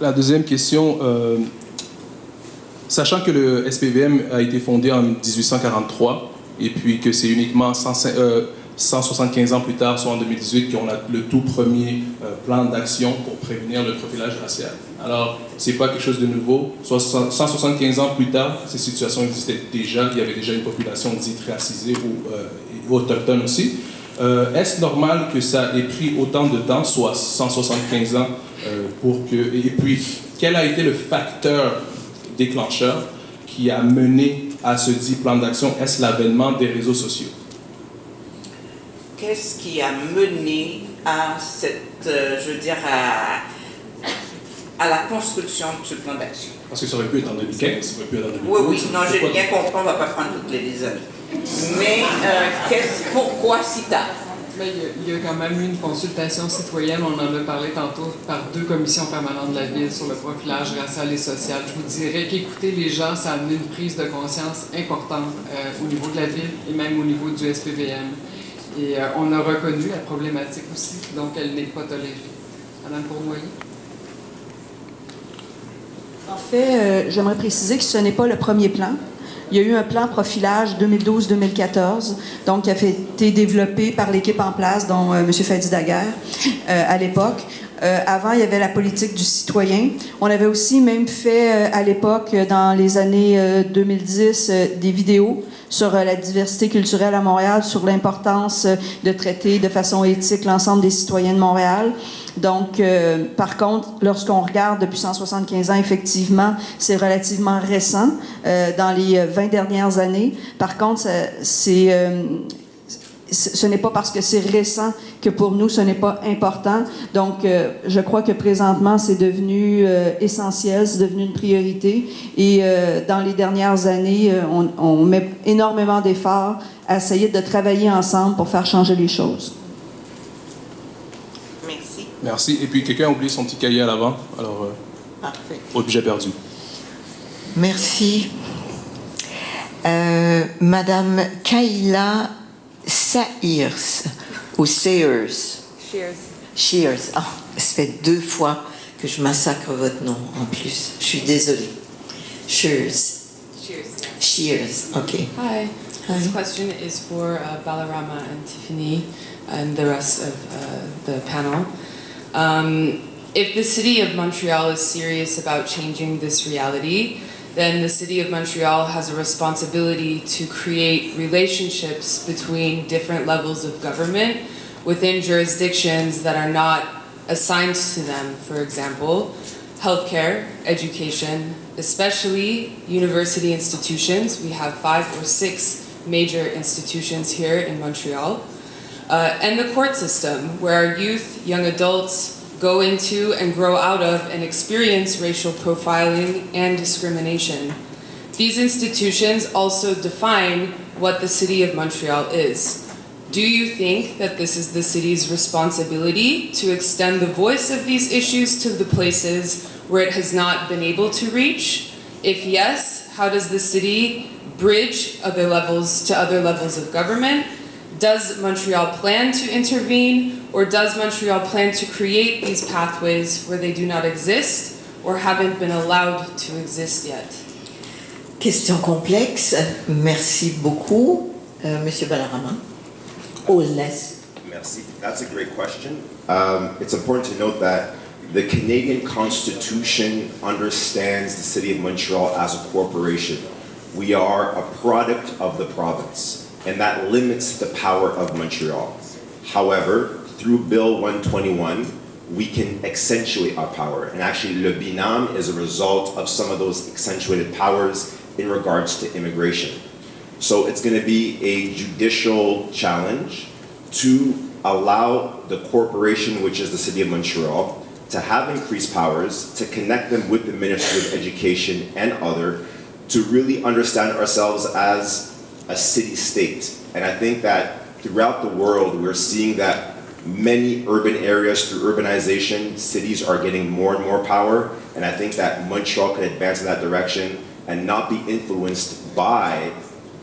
La deuxième question, sachant que le SPVM a été fondé en 1843 et puis que c'est uniquement 175 ans plus tard, soit en 2018, qu'on a le tout premier plan d'action pour prévenir le profilage racial. Alors, c'est pas quelque chose de nouveau. Soit 175 ans plus tard, ces situations existaient déjà. Il y avait déjà une population dite racisée ou autochtone aussi. Est-ce normal que ça ait pris autant de temps, soit 175 ans, pour que... Et puis, quel a été le facteur déclencheur qui a mené à ce dit plan d'action? Est-ce l'avènement des réseaux sociaux? Qu'est-ce qui a mené à cette, je veux dire, à la construction de ce plan d'action? Parce que ça aurait pu être en 2015, ça aurait pu être en 2012. Oui, non, j'ai bien compris, on ne va pas prendre toutes les années. Mais pourquoi si tard? Il y a quand même eu une consultation citoyenne, on en a parlé tantôt, par 2 commissions permanentes de la Ville sur le profilage racial et social. Je vous dirais qu'écouter les gens, ça a amené une prise de conscience importante au niveau de la Ville et même au niveau du SPVM. Et on a reconnu la problématique aussi, donc elle n'est pas tolérée. Madame Cournoyer? En fait, j'aimerais préciser que ce n'est pas le premier plan. Il y a eu un plan profilage 2012-2014, donc qui a été développé par l'équipe en place, dont M. Fadi Daguerre, à l'époque. Avant, il y avait la politique du citoyen. On avait aussi même fait, à l'époque, dans les années 2010, des vidéos sur la diversité culturelle à Montréal, sur l'importance de traiter de façon éthique l'ensemble des citoyens de Montréal. Donc, par contre, lorsqu'on regarde depuis 175 ans, effectivement, c'est relativement récent, dans les 20 dernières années. Par contre, ce n'est pas parce que c'est récent que pour nous, ce n'est pas important. Donc, je crois que présentement, c'est devenu essentiel, c'est devenu une priorité. Et dans les dernières années, on met énormément d'efforts à essayer de travailler ensemble pour faire changer les choses. Merci. Merci. Et puis, quelqu'un a oublié son petit cahier à l'avant. Alors, Parfait. objet perdu. Merci. Madame Kaila Sahirs, ou Sayers. Shears. Ah, ça fait 2 fois que je massacre votre nom en plus. Je suis désolée. Shears. Shears. Okay. Hi. This question is for Balarama and Tiffany and the rest of the panel. If the city of Montreal is serious about changing this reality, then the city of Montreal has a responsibility to create relationships between different levels of government within jurisdictions that are not assigned to them. For example, healthcare, education, especially university institutions. We have 5 or 6 major institutions here in Montreal. And the court system, where our youth, young adults, go into and grow out of and experience racial profiling and discrimination. These institutions also define what the city of Montreal is. Do you think that this is the city's responsibility to extend the voice of these issues to the places where it has not been able to reach? If yes, how does the city bridge other levels of government? Does Montreal plan to intervene, or does Montreal plan to create these pathways where they do not exist or haven't been allowed to exist yet? Question complexe. Merci beaucoup, Monsieur Balarama. Or less. Merci. That's a great question. It's important to note that the Canadian Constitution understands the City of Montreal as a corporation. We are a product of the province, and that limits the power of Montreal. However, through Bill 121, we can accentuate our power. And actually, Le Binam is a result of some of those accentuated powers in regards to immigration. So it's going to be a judicial challenge to allow the corporation, which is the City of Montreal, to have increased powers, to connect them with the Ministry of Education and other, to really understand ourselves as a city-state. And I think that throughout the world, we're seeing that many urban areas, through urbanization, cities are getting more and more power. And I think that Montreal can advance in that direction and not be influenced by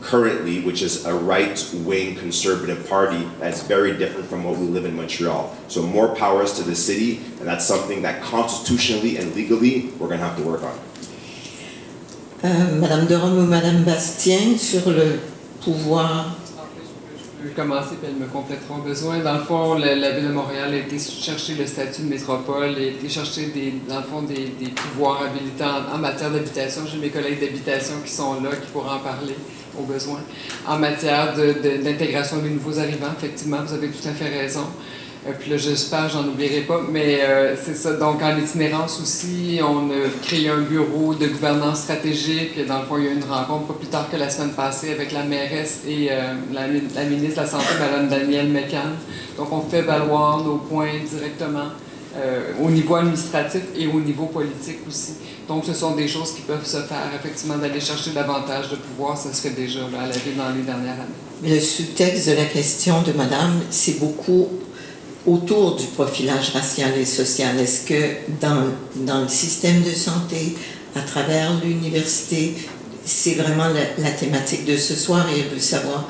currently, which is a right-wing conservative party that's very different from what we live in Montreal. So more powers to the city, and that's something that constitutionally and legally we're going to have to work on. Madame de Rome ou Madame Bastien, sur le pouvoir. Je peux commencer, puis elles me compléteront au besoin. Dans le fond, la Ville de Montréal a été chercher le statut de métropole et a été chercher, dans le fond, des pouvoirs habilitants en matière d'habitation. J'ai mes collègues d'habitation qui sont là, qui pourront en parler au besoin. En matière d'intégration des nouveaux arrivants, effectivement, vous avez tout à fait raison. Puis là, j'espère, j'en oublierai pas, mais c'est ça. Donc, en itinérance aussi, on a créé un bureau de gouvernance stratégique. Dans le fond, il y a eu une rencontre pas plus tard que la semaine passée avec la mairesse et la ministre de la Santé, Mme Danielle McCann. Donc, on fait valoir nos points directement au niveau administratif et au niveau politique aussi. Donc, ce sont des choses qui peuvent se faire, effectivement, d'aller chercher davantage de pouvoir. Ça se fait déjà là, à la Ville dans les dernières années. Le sous-texte de la question de Madame, c'est beaucoup autour du profilage racial et social. Est-ce que dans le système de santé, à travers l'université, c'est vraiment la thématique de ce soir, et je veux savoir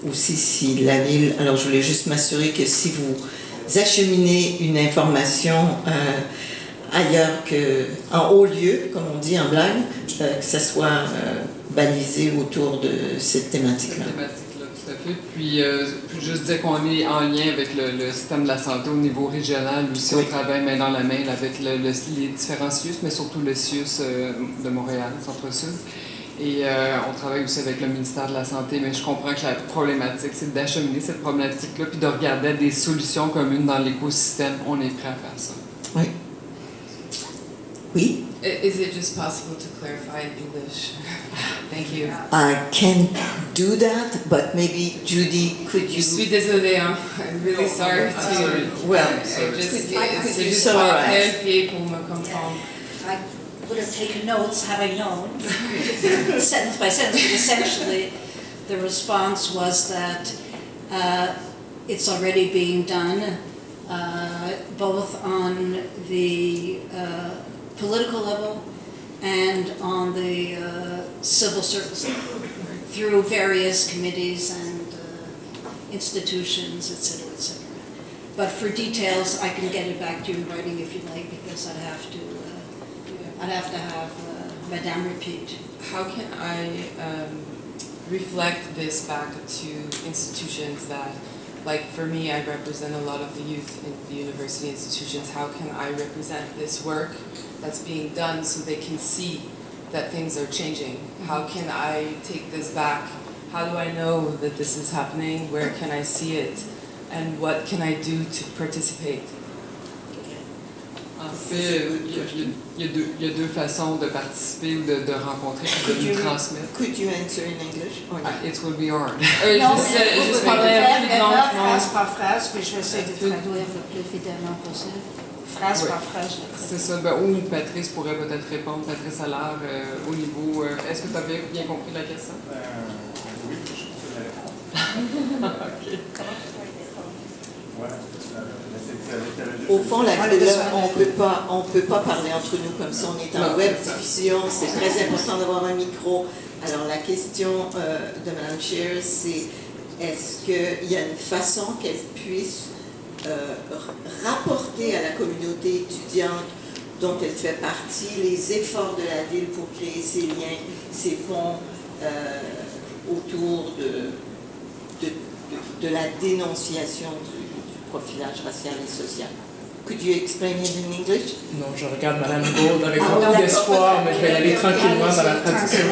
aussi si la Ville... Alors, je voulais juste m'assurer que si vous acheminez une information ailleurs qu'en haut lieu, comme on dit en blague, que ça soit balisé autour de cette thématique-là. Tout à fait. Puis juste dire qu'on est en lien avec le système de la santé au niveau régional. Aussi, on travaille main dans la main avec les différents CIUS, mais surtout le CIUS de Montréal, Centre-Sud. Et on travaille aussi avec le ministère de la Santé, mais je comprends que la problématique, c'est d'acheminer cette problématique-là, puis de regarder des solutions communes dans l'écosystème. On est prêt à faire ça. Oui. Oui? Is it just possible to clarify in English? Thank you. I can do that, but maybe Judy, could you... Je suis désolée, hein? I'm really sorry to... Well, c'est juste so pour right. clarifier, pour me comprendre. I would have taken notes had I known, sentence by sentence, but essentially the response was that it's already being done, both on the political level and on the civil service level, through various committees and institutions, et cetera, et cetera. But for details, I can get it back to you in writing if you like, because I'd have to have Madame repeat. How can I reflect this back to institutions that, like for me, I represent a lot of the youth in the university institutions. How can I represent this work that's being done so they can see that things are changing? How can I take this back? How do I know that this is happening? Where can I see it? And what can I do to participate? En fait, il y a deux façons de participer ou de rencontrer et de nous transmettre. Could you answer in English? Or not? It will be hard. Je parlais plus lentement. Phrase par phrase, puis je vais essayer de traduire le plus fidèlement possible. Phrase Oui. par phrase. C'est ça. Ben, ou Patrice pourrait peut-être répondre. Patrice Allard, au niveau... Est-ce que tu avais bien compris la question? Oui, je peux la répondre. OK. Voilà. Au fond, on peut pas parler entre nous comme ça. On est en web diffusion, c'est très important d'avoir un micro. Alors la question de Mme Shears, c'est est-ce qu'il y a une façon qu'elle puisse rapporter à la communauté étudiante dont elle fait partie les efforts de la ville pour créer ces liens, ces ponts autour de la dénonciation du profilage racial et social. Could you explain it in English? Non, je regarde Madame Gould avec beaucoup d'espoir, mais je vais y aller tranquillement dans la traduction.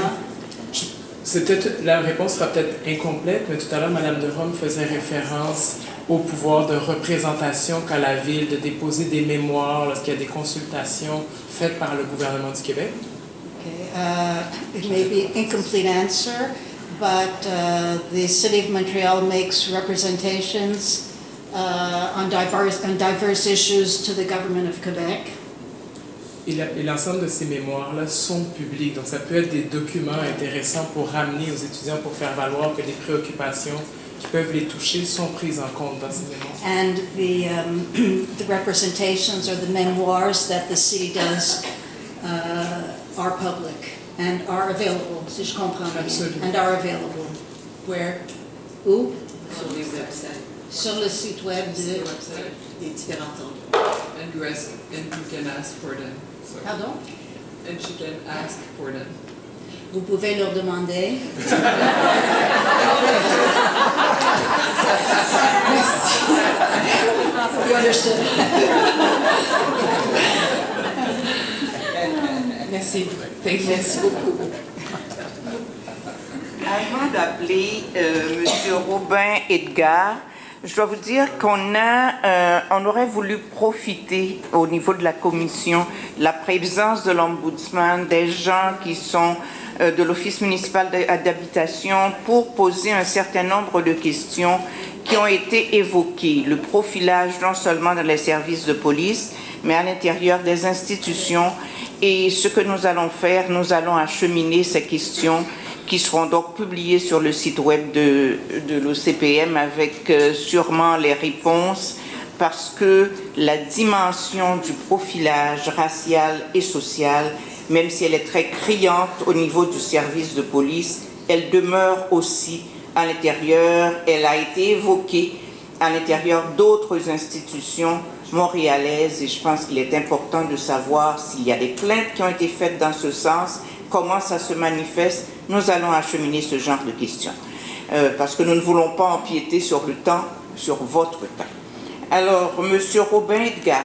La réponse sera peut-être incomplète, mais tout à l'heure, Madame de Rome faisait référence au pouvoir de représentation qu'a la Ville de déposer des mémoires lorsqu'il y a des consultations faites par le gouvernement du Québec. Okay. It may be an incomplete answer, but the City of Montreal makes representations on diverse issues to the government of Quebec. Et l'ensemble de ces mémoires-là sont publics, donc ça peut être des documents intéressants pour ramener aux étudiants, pour faire valoir que des préoccupations qui peuvent les toucher sont prises en compte dans ces mémoires. And the representations or the memoirs that the city does are public. and are available, si je comprends bien. Absolument. And are available. Where? Où? Sur les websites. Sur le site web Des de... websites. Des différents endroits. And you can ask for them. So. Pardon? And she can ask for them. Vous pouvez leur demander. You understood. Merci. Thank you. Merci beaucoup. Avant d'appeler M. Robin Edgar, je dois vous dire on aurait voulu profiter au niveau de la commission, la présence de l'ombudsman, des gens qui sont de l'Office municipal d'habitation pour poser un certain nombre de questions qui ont été évoquées. Le profilage non seulement dans les services de police, mais à l'intérieur des institutions. Et ce que nous allons faire, nous allons acheminer ces questions qui seront donc publiées sur le site web de l'OCPM avec sûrement les réponses, parce que la dimension du profilage racial et social, même si elle est très criante au niveau du service de police, elle demeure aussi à l'intérieur, elle a été évoquée à l'intérieur d'autres institutions montréalaises, et je pense qu'il est important de savoir s'il y a des plaintes qui ont été faites dans ce sens, comment ça se manifeste. Nous allons acheminer ce genre de questions, parce que nous ne voulons pas empiéter sur le temps, sur votre temps. Alors, M. Robin Edgar.